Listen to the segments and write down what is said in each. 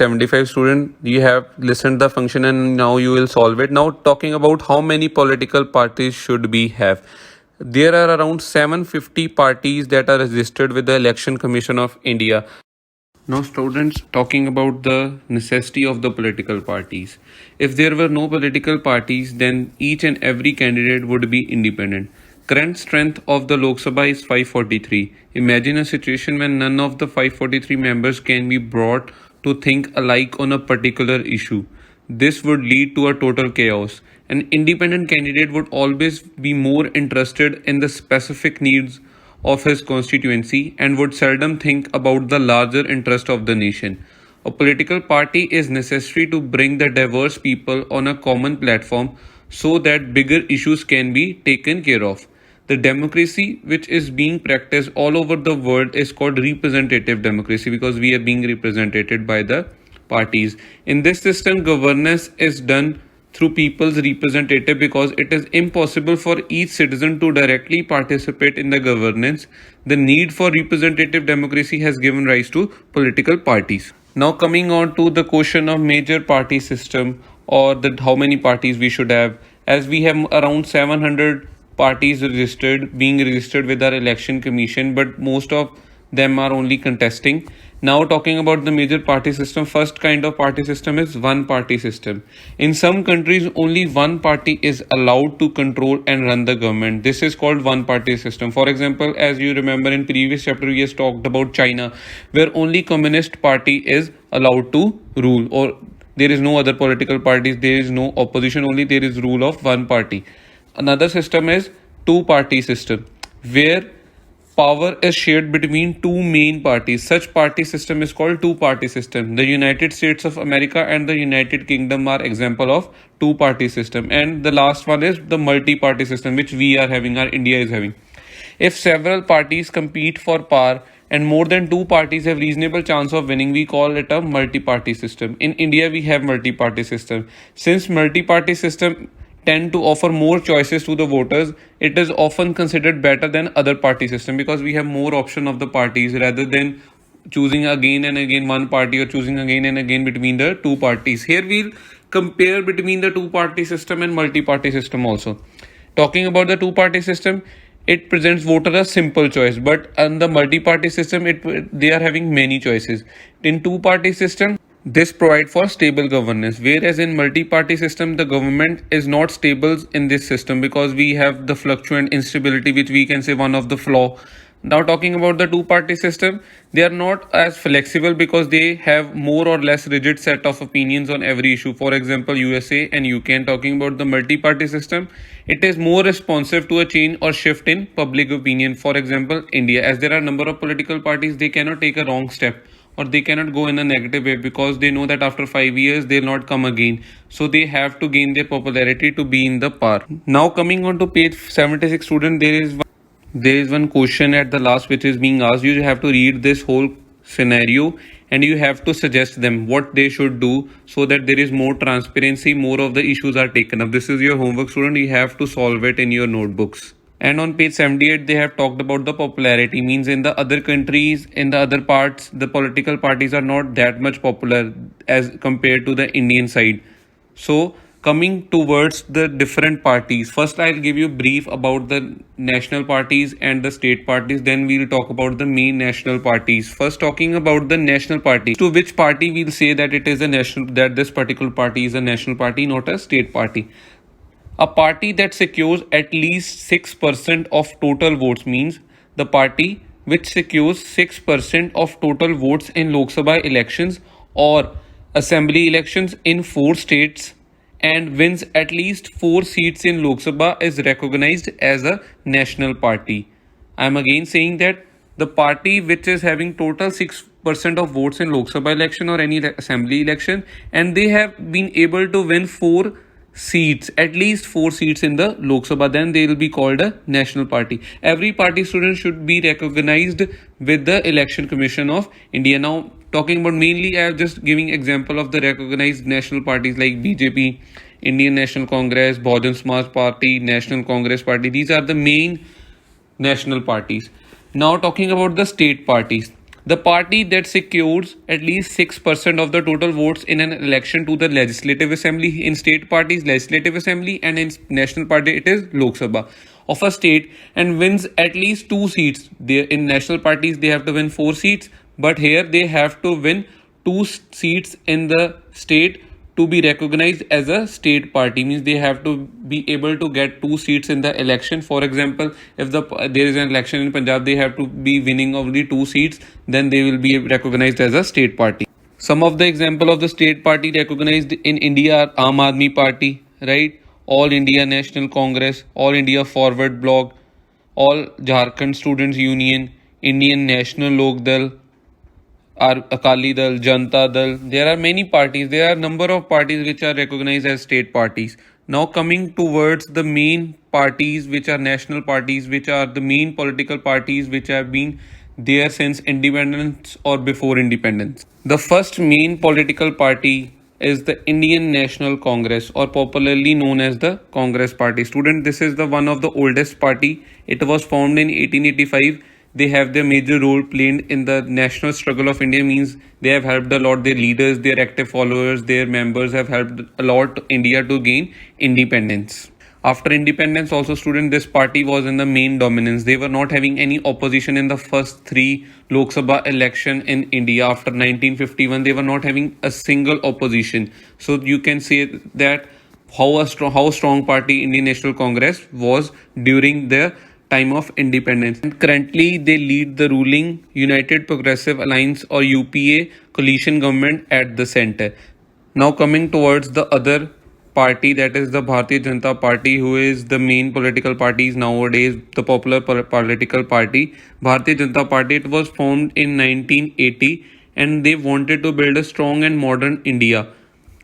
75 student, you have listened the function and now you will solve it. Now talking about how many political parties should we have. There are around 750 parties that are registered with the Election Commission of India. Now, students, talking about the necessity of the political parties. If there were no political parties, then each and every candidate would be independent. Current strength of the Lok Sabha is 543. Imagine a situation when none of the 543 members can be brought to think alike on a particular issue. This would lead to a total chaos. An independent candidate would always be more interested in the specific needs of his constituency and would seldom think about the larger interest of the nation. A political party is necessary to bring the diverse people on a common platform so that bigger issues can be taken care of. The democracy which is being practiced all over the world is called representative democracy because we are being represented by the parties. In this system, governance is done through people's representative because it is impossible for each citizen to directly participate in the governance. The need for representative democracy has given rise to political parties. Now coming on to the question of major party system or how many parties we should have, as we have around 700 parties being registered with our election commission, but most of them are only contesting. Now talking about the major party system, first kind of party system is one party system. In some countries, only one party is allowed to control and run the government. This is called one party system. For example, as you remember in previous chapter, we have talked about China, where only Communist Party is allowed to rule, or there is no other political parties, there is no opposition, only there is rule of one party. Another system is two-party system, where power is shared between two main parties. Such party system is called two-party system. The United States of America and the United Kingdom are example of two-party system. And the last one is the multi-party system, which we are having, our India is having. If several parties compete for power and more than two parties have reasonable chance of winning, we call it a multi-party system. In India, we have multi-party system. Since multi-party system tend to offer more choices to the voters, it is often considered better than other party system because we have more option of the parties rather than choosing again and again one party or choosing again and again between the two parties. Here we'll compare between the two-party system and multi-party system also. Talking about the two-party system, it presents voter a simple choice, but in the multi-party system, they are having many choices. In two-party system, this provides for stable governance, whereas in multi-party system, the government is not stable in this system because we have the fluctuant instability, which we can say one of the flaw. Now talking about the two-party system, they are not as flexible because they have more or less rigid set of opinions on every issue. For example, USA and UK. And talking about the multi-party system, it is more responsive to a change or shift in public opinion. For example, India, as there are a number of political parties, they cannot take a wrong step or they cannot go in a negative way because they know that after 5 years they'll not come again. So they have to gain their popularity to be in the power. Now coming on to page 76, student, there is one question at the last which is being asked. You have to read this whole scenario and you have to suggest them what they should do so that there is more transparency, more of the issues are taken up. This is your homework, student. You have to solve it in your notebooks. And on page 78, they have talked about the popularity, means in the other countries, in the other parts, the political parties are not that much popular as compared to the Indian side. So coming towards the different parties, first I'll give you brief about the national parties and the state parties, then we'll talk about the main national parties. First talking about the national party, to which party we'll say that it is a national, that this particular party is a national party, not a state party. A party that secures at least 6% of total votes, means the party which secures 6% of total votes in Lok Sabha elections or assembly elections in 4 states and wins at least 4 seats in Lok Sabha is recognized as a national party. I am again saying that the party which is having total 6% of votes in Lok Sabha election or any assembly election and they have been able to win 4 seats, at least 4 seats in the Lok Sabha, then they will be called a national party. Every party, student, should be recognized with the Election Commission of India. Now talking about mainly, I am just giving example of the recognized national parties like BJP, Indian National Congress, Bahujan Samaj Party, National Congress Party. These are the main national parties. Now talking about the state parties. The party that secures at least 6% of the total votes in an election to the Legislative Assembly. In state parties, Legislative Assembly, and in national party, it is Lok Sabha of a state, and wins at least 2 seats. In national parties, they have to win 4 seats, but here they have to win 2 seats in the state to be recognized as a state party. Means they have to be able to get 2 seats in the election. For example, if there is an election in Punjab, they have to be winning only 2 seats, then they will be recognized as a state party. Some of the example of the state party recognized in India are Aam Aadmi Party, right? All India National Congress, All India Forward Bloc, All Jharkhand Students Union, Indian National Lok Dal, Akali Dal, Janta Dal. There are many parties. There are a number of parties which are recognized as state parties. Now coming towards the main parties, which are national parties, which are the main political parties which have been there since independence or before independence. The first main political party is the Indian National Congress, or popularly known as the Congress Party. Student, this is the one of the oldest party. It was formed in 1885. They have their major role played in the national struggle of India. Means they have helped a lot. Their leaders, their active followers, their members have helped a lot India to gain independence. After independence, also, student, this party was in the main dominance. They were not having any opposition in the first 3 Lok Sabha election in India after 1951. They were not having a single opposition. So you can say that how strong party Indian National Congress was during the time of independence. And currently, they lead the ruling United Progressive Alliance, or UPA, coalition government at the center. Now coming towards the other party, that is the Bharatiya Janata Party, who is the main political parties nowadays, the popular political party. Bharatiya Janata Party, it was formed in 1980, and they wanted to build a strong and modern India.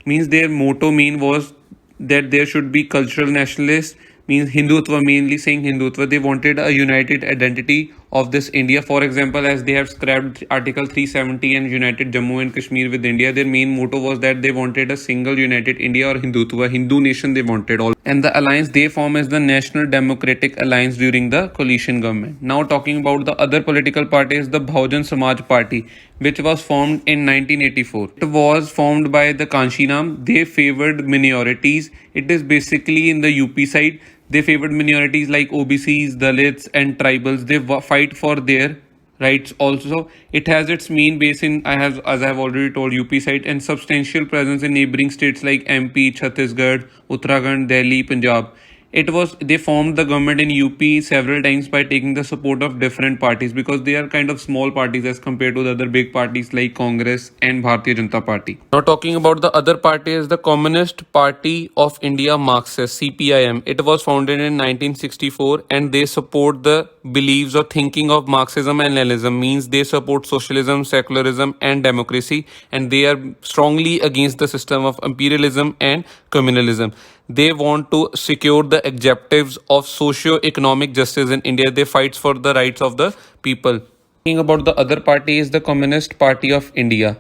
Means their motto was that there should be cultural nationalists, means Hindutva, mainly saying Hindutva. They wanted a united identity of this India. For example, as they have scrapped Article 370 and united Jammu and Kashmir with India, their main motto was that they wanted a single united India, or Hindutva, Hindu nation they wanted all. And the alliance they form is the National Democratic Alliance during the coalition government. Now talking about the other political party is the Bahujan Samaj Party, which was formed in 1984. It was formed by the Kanshinam. They favored minorities. It is basically in the UP side. They favored minorities like OBCs, Dalits, and tribals. They fight for their rights also. It has its main base in, as I have already told, UP side, and substantial presence in neighboring states like MP, Chhattisgarh, Uttarakhand, Delhi, Punjab. They formed the government in UP several times by taking the support of different parties, because they are kind of small parties as compared to the other big parties like Congress and Bharatiya Janata Party. Now talking about the other party is the Communist Party of India, Marxist, CPIM. It was founded in 1964, and they support the beliefs or thinking of Marxism and Leninism. Means they support socialism, secularism, and democracy, and they are strongly against the system of imperialism and communalism. They want to secure the objectives of socio-economic justice in India. They fight for the rights of the people. Talking about the other party is the Communist Party of India,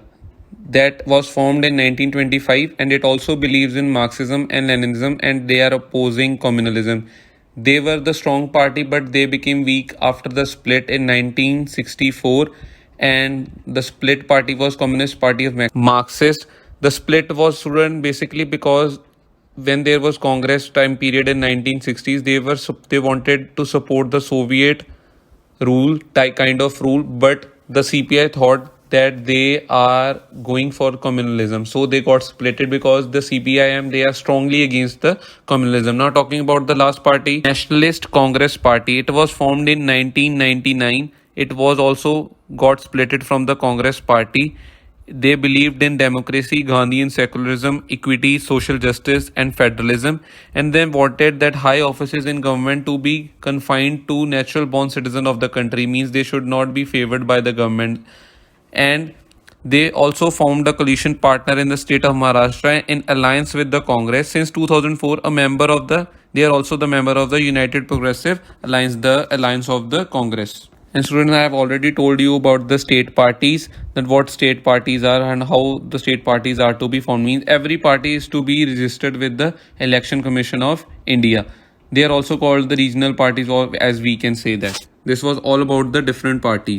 that was formed in 1925, and it also believes in Marxism and Leninism, and they are opposing communalism. They were the strong party, but they became weak after the split in 1964, and the split party was Communist Party of Marxist. The split was basically because when there was Congress time period in 1960s, they wanted to support the Soviet rule, kind of rule, but the CPI thought that they are going for communalism, so they got splitted, because the CPIM, they are strongly against the communalism. Now talking about the last party, Nationalist Congress Party, it was formed in 1999. It was also got splitted from the Congress Party. They believed in democracy, Gandhian secularism, equity, social justice, and federalism, and they wanted that high offices in government to be confined to natural born citizens of the country. Means they should not be favored by the government. And they also formed a coalition partner in the state of Maharashtra in alliance with the Congress. Since 2004, they are also the member of the United Progressive Alliance, the alliance of the Congress. And students, I have already told you about the state parties, that what state parties are and how the state parties are to be formed. Means every party is to be registered with the Election Commission of India. They are also called the regional parties, or as we can say that. This was all about the different parties.